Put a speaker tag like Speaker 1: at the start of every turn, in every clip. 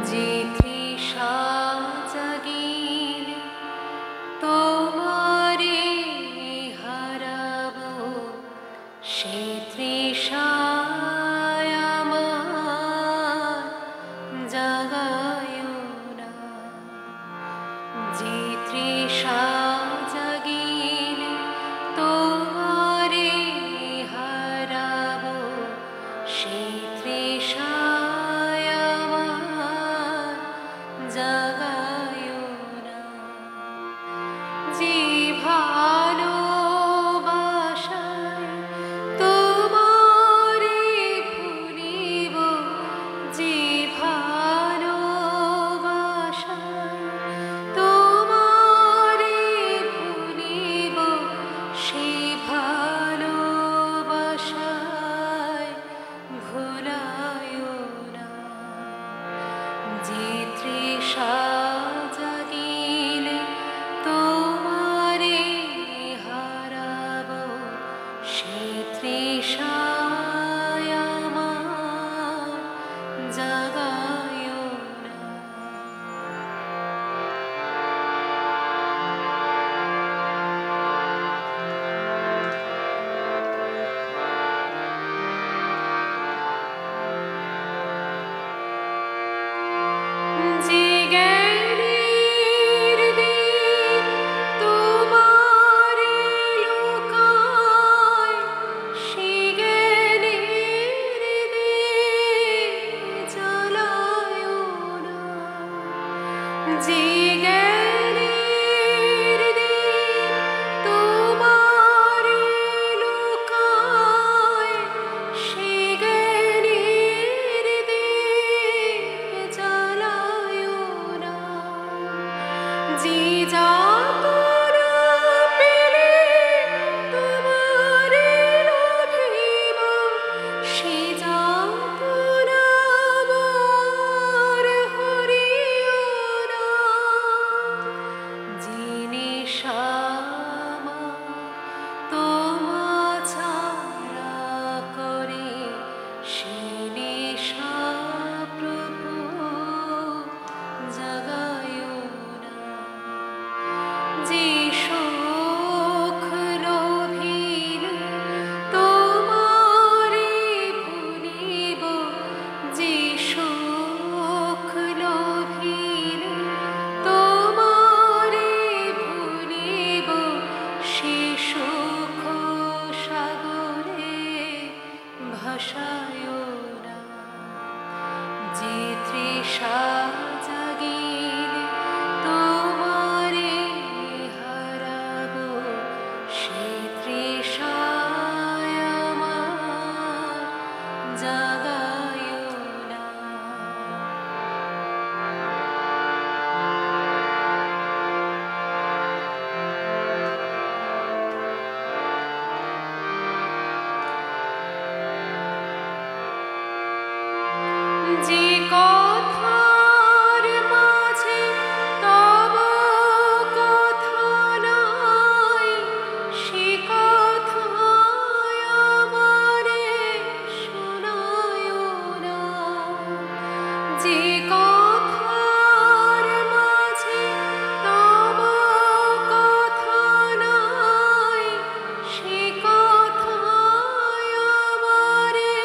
Speaker 1: যে তৃষা জাগিলে তোমারে হারাবো, সে তৃষায় আমার জাগায় না। যে তৃষা জাগিলে তোমারে হারাবো, সে তৃষায় আমার জাগায় না। যে ভালোবাসায় তোমারে ভুলিব, যে ভালোবাসায় তোমারে ভুলিব, সে ভালোবাসায় ভুলায় না। যে তৃষা জাগিলে তোমারে হারাবো, সে তৃষায় আমার জাগায় না। যে জ্ঞানের দীপ তোমারে লুকায়, সে জ্ঞানের দীপ জ্বালায় না। যে জ্ঞানের দীপ তোমারে লুকায়, সে জ্ঞানের দীপ জ্বালায় না। যে যাতনা পেলে তোমারে লভিব, সে যাতনা আমার হরিও না। যে নেশা আমার তোমা ছাড়া করে, সে নেশা প্রভু জাগায় না। যে সুখ লোভিলে তোমারে ভুলিব, যে সুখ লোভিলে তোমারে ভুলিব, সে সুখ সাগরে ভাসায় না। যে তৃষা জাগিলে তোমারে হারাবো, সে তৃষায় আমার জাগায় না। যে কথার মাঝে তব কথা নাই, সে কথায় আমারে শোনায় না। যে কথার মাঝে তব কথা নাই, সে কথায় আমারে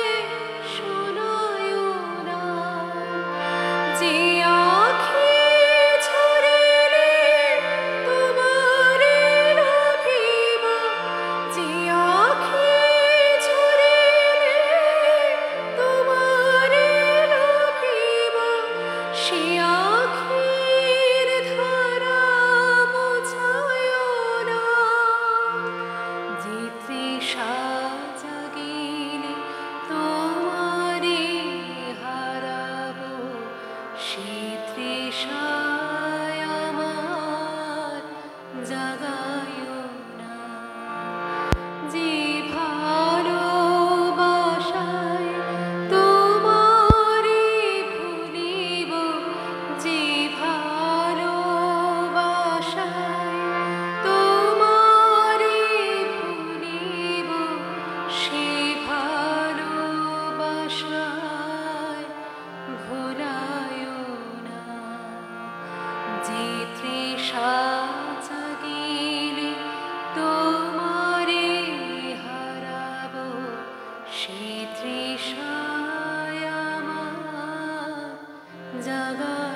Speaker 1: শোনায় না। যে আঁখি ঝরিলে তোমারে লভিব, যে আঁখি ঝরিলে তোমারে লভিব, জাগা